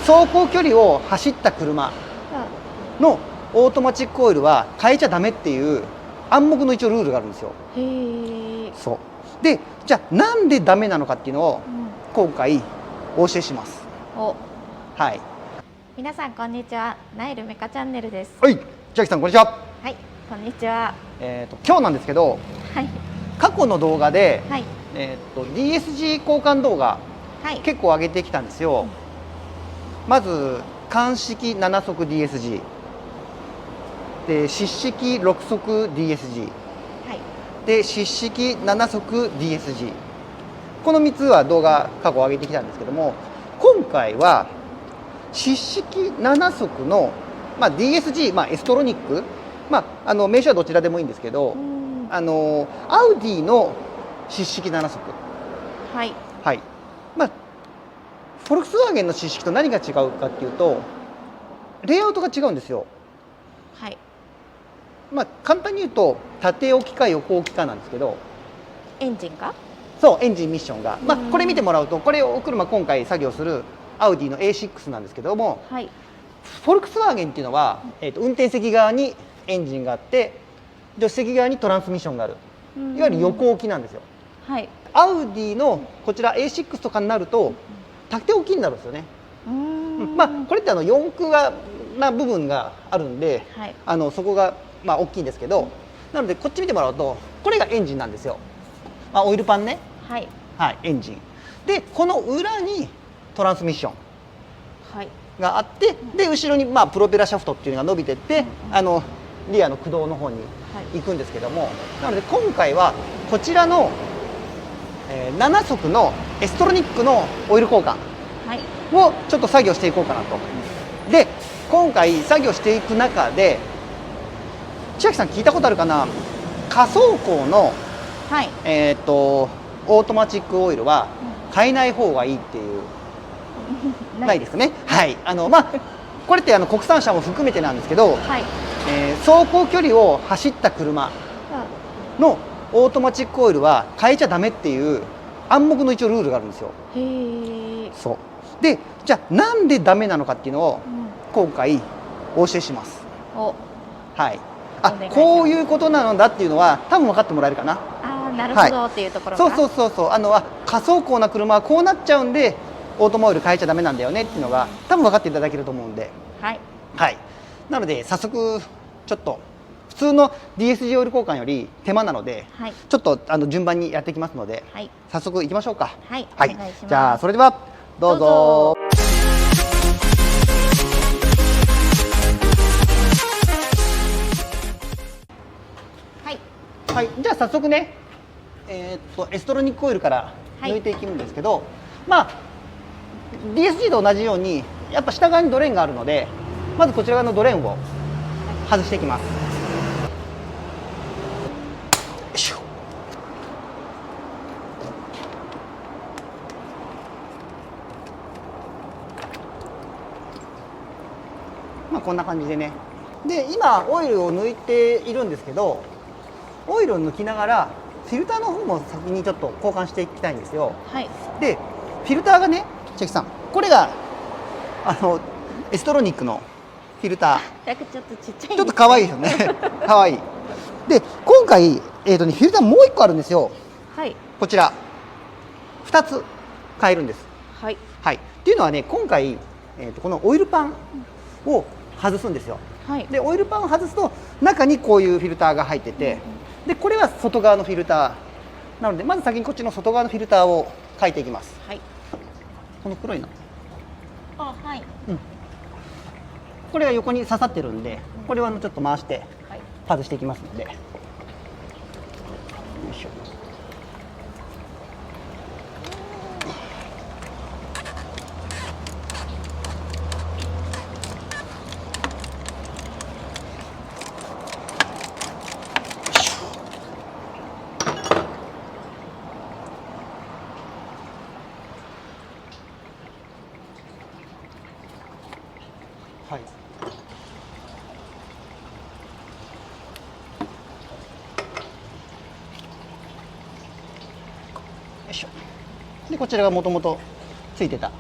走行距離を走った車のオートマチックオイルは変えちゃダメっていう暗黙の一応ルールがあるんですよ。へえ。そうで、じゃあなんでダメなのかっていうのを今回お教えします。はい。皆さんこんにちは。ナイルメカチャンネルです。はい、千秋さんこんにちは。はい、こんにちは。今日なんですけど、はい。過去の動画で、はい。DSG 交換動画、はい。結構上げてきたんですよ。まず乾式7速 DSG で、湿式6速 DSG はい。で、湿式7速 DSG、 この3つは動画過去上げてきたんですけども、今回は湿式7速の、DSG、エストロニック、名称はどちらでもいいんですけど、アウディの湿式7速、はい。はい、フォルクスワーゲンの湿式と何が違うかっていうと、レイアウトが違うんですよ。はい。簡単に言うと縦置きか横置きかなんですけど、エンジンが？そう、エンジンミッションが、これ見てもらうと、これを車今回作業するアウディの A6 なんですけども、はい。フォルクスワーゲンっていうのは、運転席側にエンジンがあって助手席側にトランスミッションがある、いわゆる横置きなんですよ。はい。アウディのこちら A6 とかになると縦置きになるんですよね。これって四駆な部分があるんで、はい、そこが大きいんですけど、なのでこっち見てもらうとこれがエンジンなんですよ。オイルパンね、はい、はい、エンジンで、この裏にトランスミッションがあって、で後ろにプロペラシャフトっていうのが伸びてって、リアの駆動の方に行くんですけども、なので今回はこちらの、7速のエストロニックのオイル交換をちょっと作業していこうかなと。で今回作業していく中で、千秋さん聞いたことあるかな、下走行の、オートマチックオイルは変えない方がいいっていうないですね。はい、これって国産車も含めてなんですけど、走行距離を走った車のオートマチックオイルは変えちゃダメっていう暗黙の一応ルールがあるんですよ。そうで、じゃあなんでダメなのかっていうのを今回お教えします。はい、こういうことなのだっていうのは多分分かってもらえるかな。なるほどっていうところが、そう下走行な車はこうなっちゃうんでオートモオイル変えちゃダメなんだよねっていうのが多分分かっていただけると思うんで、はい、なので早速ちょっと普通の DSG オイル交換より手間なので、ちょっと順番にやっていきますので、早速いきましょうか。はい、お願いします。じゃあそれではどうぞ。はい、じゃあ早速ね、エストロニックオイルから抜いていくんですけど、DSG と同じようにやっぱ下側にドレーンがあるので、まずこちら側のドレーンを外していきます。よいしょ。こんな感じでね。で今オイルを抜いているんですけど、オイルを抜きながらフィルターの方も先にちょっと交換していきたいんですよ。でフィルターがね、千秋さん、これがエストロニックのフィルター、ちょっとちっちゃい、ちょっと可愛いですよね。可愛い。で今回フィルターもう1個あるんですよ。こちら2つ変えるんです。っていうのはね、今回、このオイルパンを外すんですよ。でオイルパンを外すと中にこういうフィルターが入ってて、でこれは外側のフィルターなので、まず先にこっちの外側のフィルターを変えていきます。この黒いの、これが横に刺さってるんで、これはちょっと回して外していきますので、よいしょ。はい、よいしょ。でこちらがもともとついてた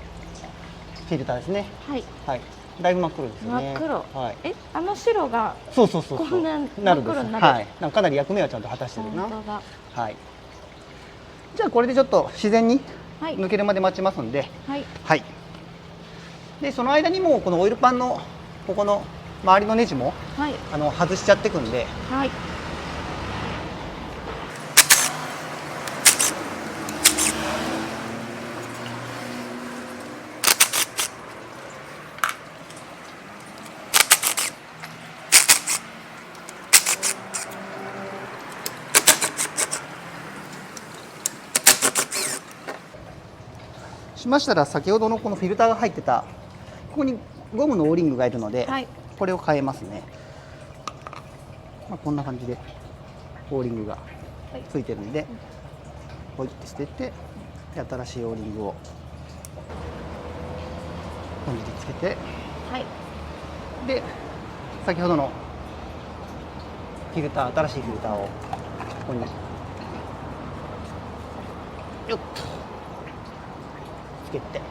フィルターですね。はい。はい。だいぶ真っ黒ですよね。真っ黒。はい。あの白がそうそうそうそう。こんななるんです。真っ黒になるはい。なんかかなり役目はちゃんと果たしてるな。本当だ。はい。じゃあこれでちょっと自然にはい抜けるまで待ちますんで、はい。はい。でその間にもこのオイルパンのここの周りのネジもはい。外しちゃっていくんで、はい。しましたら先ほどのこのフィルターが入ってたここにゴムのオーリングがいるので、はい。これを変えますね。こんな感じでオーリングがついてるんで、ポイって捨てて、で新しいオーリングをこんにつけて、はい。で先ほどのフィルター、新しいフィルターをここによっとつけて、よ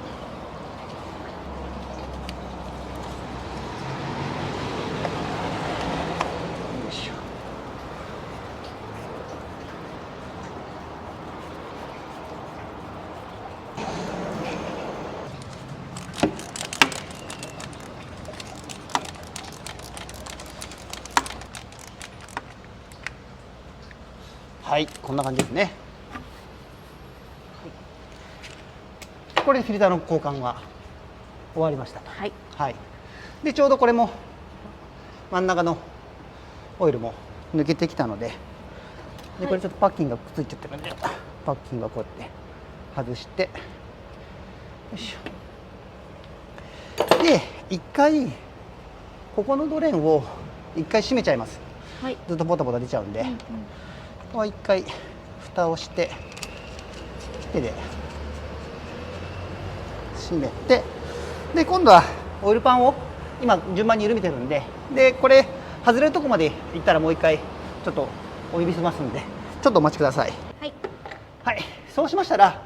いしょ。はい、こんな感じですね。これでフィルターの交換は終わりました。はい。はい。でちょうどこれも真ん中のオイルも抜けてきたので、でこれちょっとパッキンがくっついちゃってるんで、パッキンがこうやって外して、よいしょ。で一回ここのドレーンを一回閉めちゃいます。はい。ずっとボタボタ出ちゃうんで。ここは一回蓋をして手で閉めて、で今度はオイルパンを今順番に緩めてるんで、でこれ外れるとこまでいったらもう一回ちょっとお呼びしますんで、ちょっとお待ちください。はい。はい、そうしましたら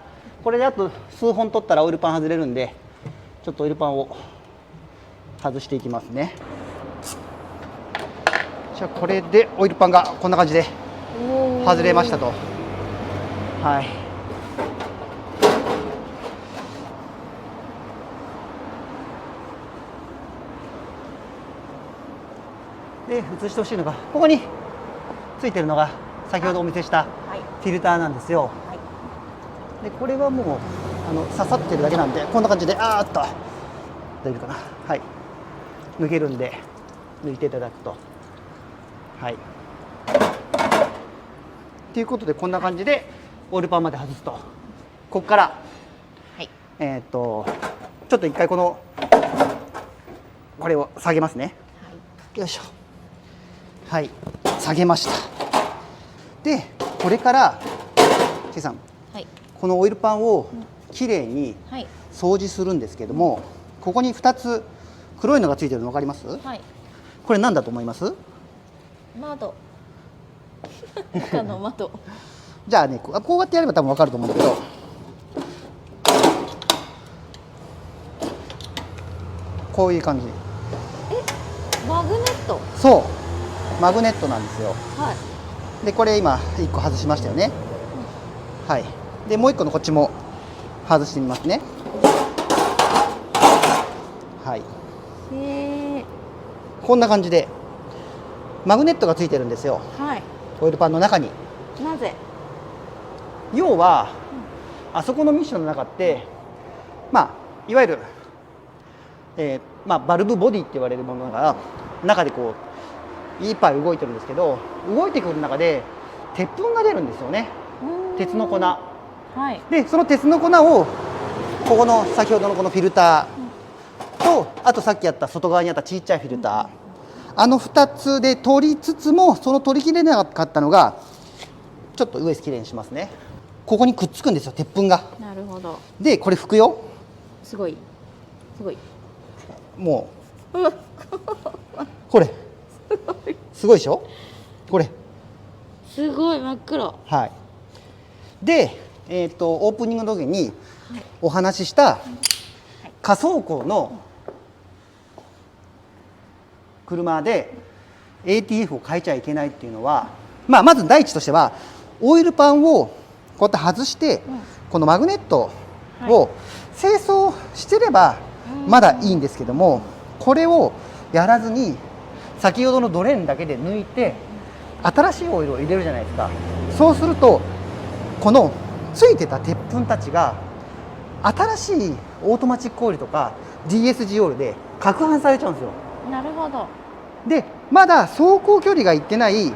これであと数本取ったらオイルパン外れるんで、ちょっとオイルパンを外していきますね。じゃあこれでオイルパンがこんな感じで外れましたと。はい。で映してほしいのがここについてるのが先ほどお見せしたフィルターなんですよ。でこれはもう刺さってるだけなんで、こんな感じで大丈夫かな。はい。抜けるんで抜いていただくと、はい。ということでこんな感じでオイルパンまで外すと、ここから、はい。ちょっと一回これを下げますね。よいしょ。はい、下げました。でこれからケイさん、はい。このオイルパンをきれいにはい。掃除するんですけども、ここに2つ黒いのがついてるの分かります？はい。これ何だと思います？窓。中の窓。じゃあね、こうやってやれば多分分かると思うんだけど、こういう感じ。マグネット。そう、マグネットなんですよ。はい。でこれ今1個外しましたよね。はい。でもう1個のこっちも外してみますね。はい。へえ。こんな感じでマグネットがついてるんですよ、はい。オイルパンの中に。なぜ？要は、あそこのミッションの中って、いわゆる、バルブボディって言われるものが中でこういっぱい動いてるんですけど、動いてくる中で鉄粉が出るんですよね。鉄の粉。はい。でその鉄の粉をここの先ほどのこのフィルターと、あとさっきやった外側にあったちっちゃいフィルター、2つで取りつつも、その取りきれなかったのがちょっとウエスきれいにしますね。ここにくっつくんですよ、鉄粉が。なるほど。でこれ拭くよ。すごい。すごい。もうこれすごいでしょこれ。すごい真っ黒。はい。で、オープニングの時にお話しした仮走行の車で ATF を変えちゃいけないっていうのは、まず第一としてはオイルパンをこうやって外して、このマグネットを清掃してればまだいいんですけども、これをやらずに先ほどのドレーンだけで抜いて新しいオイルを入れるじゃないですか。そうするとこのついてた鉄粉たちが新しいオートマチックオイルとか DSG オイルで攪拌されちゃうんですよ。なるほど。でまだ走行距離がいってない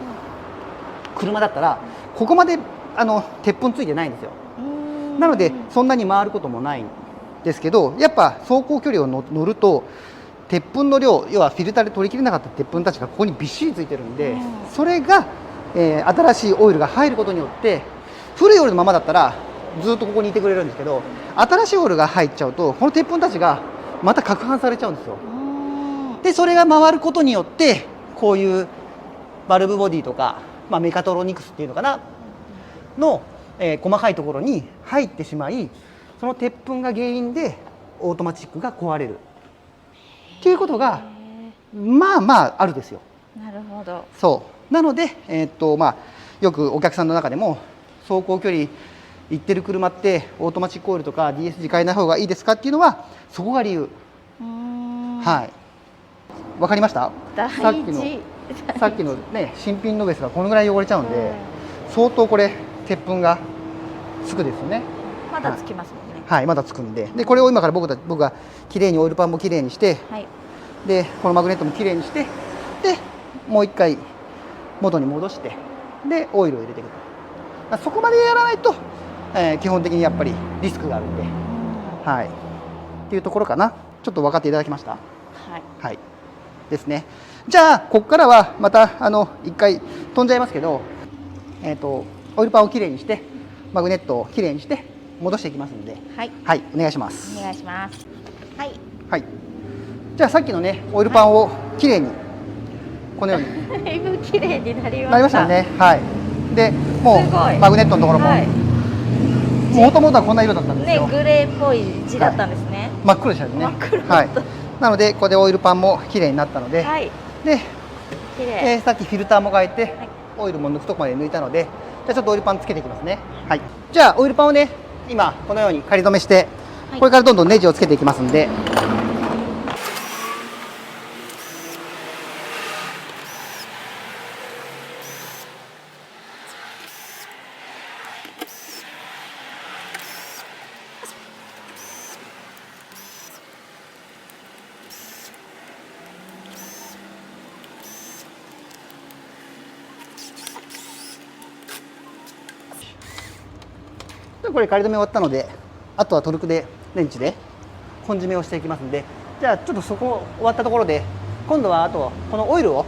車だったらここまで鉄粉ついてないんですよ。なのでそんなに回ることもないんですけど、やっぱ走行距離を乗ると鉄粉の量、要はフィルターで取りきれなかった鉄粉たちがここにびっしりついてるんで、それが、新しいオイルが入ることによって、古いオイルのままだったらずっとここにいてくれるんですけど、新しいオイルが入っちゃうとこの鉄粉たちがまた攪拌されちゃうんですよ。でそれが回ることによってこういうバルブボディとか、メカトロニクスっていうのかなの、細かいところに入ってしまい、その鉄粉が原因でオートマチックが壊れるっていうことがあるですよ。なるほど。そうなので、よくお客さんの中でも走行距離行ってる車ってオートマチックオイルとか DSG 変えない方がいいですかっていうのはそこが理由。はい、わかりました。さっきのね新品のベースがこのぐらい汚れちゃうんで、相当これ鉄粉がつくですよね。まだつきますもんね。はい、まだつくんで、これを今から僕がきれいにオイルパンもきれいにして、でこのマグネットもきれいにして、でもう一回元に戻して、でオイルを入れていくと。そこまでやらないと、基本的にやっぱりリスクがあるんで、はい、っていうところかな。ちょっと分かっていただきました。はい、ですね。じゃあここからはまた一回飛んじゃいますけど、オイルパンをきれいにしてマグネットをきれいにして戻していきますので、はい、お願いします。お願いします。はい。じゃあさっきのねオイルパンをきれいにこのようにだいぶきれいになりました。ね。はい。でもうマグネットのところも、もともとはこんな色だったんですよ。グレーっぽい字だったんですね。真っ黒でしたね。はい。なのでここでオイルパンもきれいになったので、で、さっきフィルターも変えて、オイルも抜くとこまで抜いたので、じゃあちょっとオイルパンつけていきますね。はい。じゃあオイルパンをね今このように仮止めして、これからどんどんネジをつけていきますんで。これ仮止め終わったので、あとはトルクでレンチで本締めをしていきますので、じゃあちょっとそこ終わったところで、今度はあとこのオイルを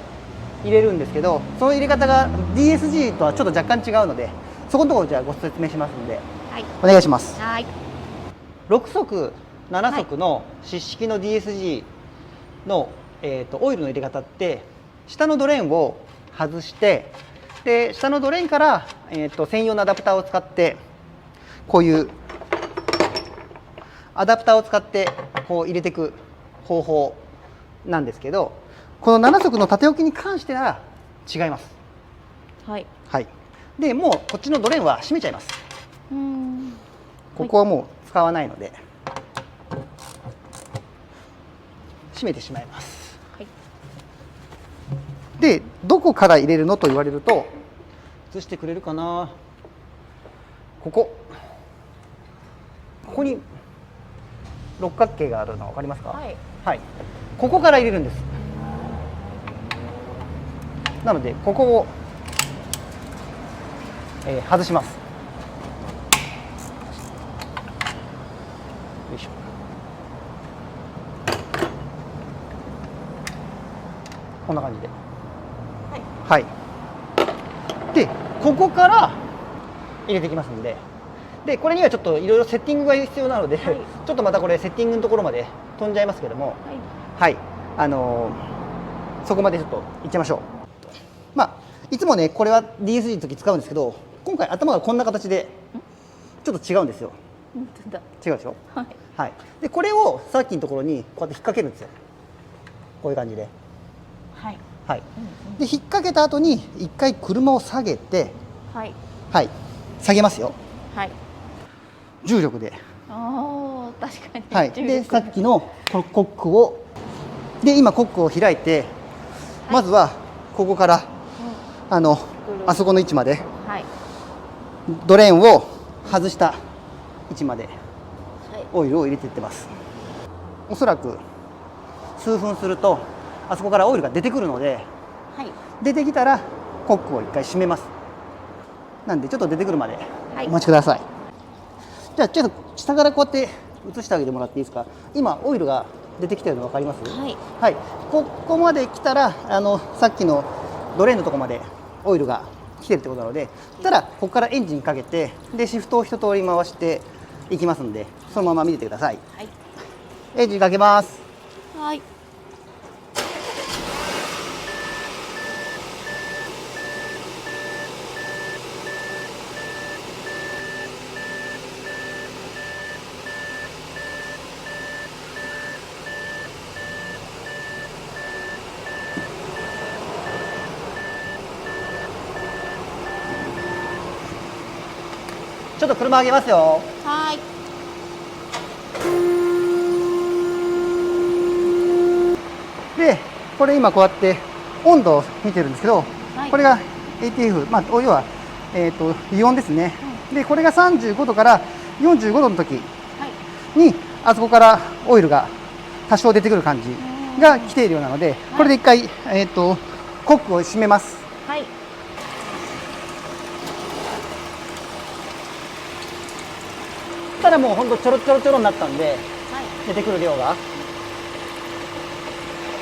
入れるんですけど、その入れ方が DSG とはちょっと若干違うので、そこのところじゃあご説明しますので、お願いします。6速7速の湿式の DSG の、オイルの入れ方って、下のドレーンを外して、で下のドレーンから、専用のアダプターを使って、こういうアダプターを使ってこう入れていく方法なんですけど、この7速の縦置きに関しては違います。でもうこっちのドレーンは閉めちゃいます。ここはもう使わないので閉めてしまいます。でどこから入れるのと言われると、映してくれるかな。ここに六角形があるの分かりますか。ここから入れるんです。なのでここを、外します。よいしょ。こんな感じで、でここから入れていきますので、これにはちょっといろいろセッティングが必要なので、ちょっとまたこれセッティングのところまで飛んじゃいますけども、そこまでちょっといっちゃいましょう。いつもねこれは DSG の時使うんですけど、今回頭がこんな形でちょっと違うんですよ。違うでしょ。はい、でこれをさっきのところにこうやって引っ掛けるんですよ。こういう感じで。はい。はい。で引っ掛けた後に一回車を下げて、はい。はい、下げますよ。はい。重力で。おお、確かに。はい。でさっきのこのコックを、で今コックを開いて、まずはここからあそこの位置まで、はい。ドレーンを外した位置までオイルを入れていってます。おそらく数分するとあそこからオイルが出てくるので、はい。出てきたらコックを一回閉めます。なんでちょっと出てくるまではいお待ちください。じゃあちょっと下からこうやって移してあげてもらっていいですか。今オイルが出てきてるの分かります？はい。はい、ここまで来たらさっきのドレーンのところまでオイルが来てるってことなので、そしたらここからエンジンかけて、でシフトを一通り回していきますんで、そのまま見ててください。はい。エンジンかけます。はい。ちょっと車上げますよ。はい。でこれ今こうやって温度を見てるんですけど、はい、これが ATF、まあ、要は、油温ですね、でこれが35度から45度の時に、あそこからオイルが多少出てくる感じが来ているようなので、これで一回、コックを閉めます。はい。たらもうほんとちょろちょろちょろになったんで、出てくる量が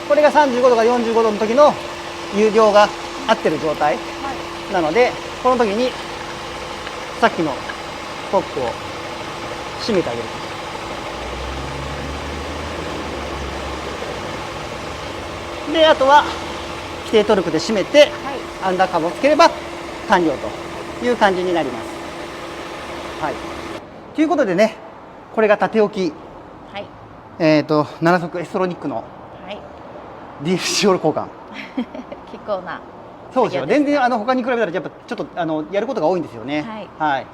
これが35度から45度の時の油量が合ってる状態なので、この時にさっきのコックを閉めてあげる。であとは規定トルクで締めて、アンダーカブをつければ完了という感じになります。はい、ということでね、これが縦置き、はい、7速エストロニックの DFC オール交換結構な。そうですよ。全然他に比べたらやっぱちょっとやることが多いんですよね。はい、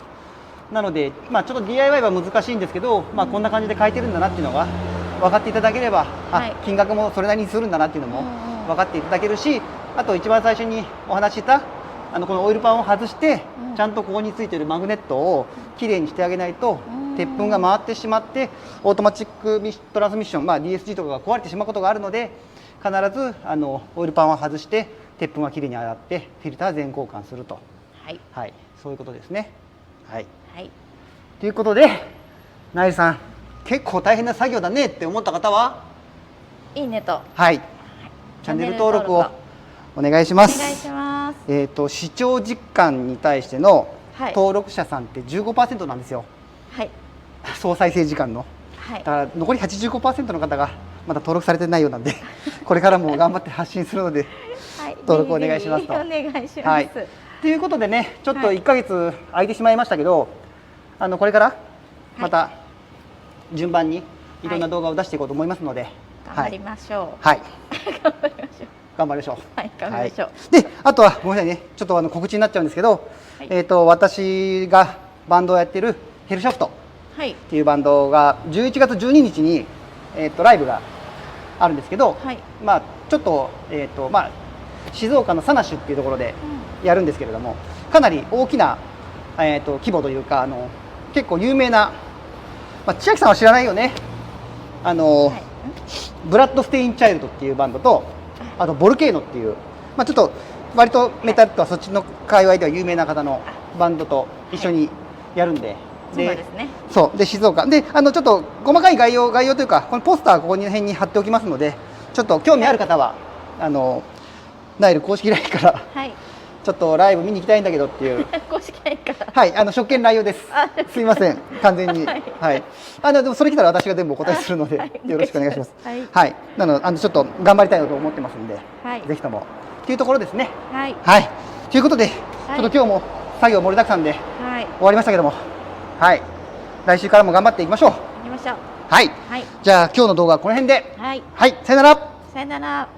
なので、まあ、ちょっと DIY は難しいんですけど、まあ、こんな感じで変えてるんだなっていうのが分かっていただければ、金額もそれなりにするんだなっていうのも分かっていただけるし、あと一番最初にお話ししたこのオイルパンを外して、ちゃんとここについているマグネットをきれいにしてあげないと、鉄粉が回ってしまってオートマチックトランスミッション、まあ、DSG とかが壊れてしまうことがあるので、必ずオイルパンを外して鉄粉がきれいに洗ってフィルター全交換すると、はい、そういうことですね。はい、ということで、ナイルさん、結構大変な作業だねって思った方は、いいねと、チャンネル登録をお願いします。お願いします。視聴実感に対しての登録者さんって 15% なんですよ。総再生時間の。だから残り 85% の方がまだ登録されてないようなんで、これからも頑張って発信するので、登録お願いしますと。お願いします。ということでね、ちょっと1ヶ月空いてしまいましたけど、これからまた順番にいろんな動画を出していこうと思いますので、頑張りましょう。はい、頑張りましょう。頑張りましょう。で、あとはごめんなさいね、ちょっと告知になっちゃうんですけど、私がバンドをやってるヘルシャフトっていうバンドが11月12日にライブがあるんですけど、まあちょっとまあ静岡のサナッシュっていうところでやるんですけれども、かなり大きな規模というか、結構有名な、まあ、千秋さんは知らないよね、ブラッドステインチャイルドっていうバンドと、あとボルケーノっていう、まあ、ちょっと割とメタルとはそっちの界隈では有名な方のバンドと一緒にやるんで、そうで静岡でちょっと細かい概要というか、このポスターここの辺に貼っておきますので、ちょっと興味ある方はナイル公式 LINE から、ちょっとライブ見に行きたいんだけどっていう公式 LINE から、はい、職権乱用です。すいません、完全に、はい、でもそれ来たら私が全部お答えするので、よろしくお願いします。はい、なのでちょっと頑張りたいなと思ってますんで、ぜひともっていうところですね。はい、ということで、ちょっと今日も作業盛りだくさんで終わりましたけども、はい、来週からも頑張っていきましょう。はい、はい。じゃあ今日の動画はこの辺で、はい。はい、さよなら。さよなら。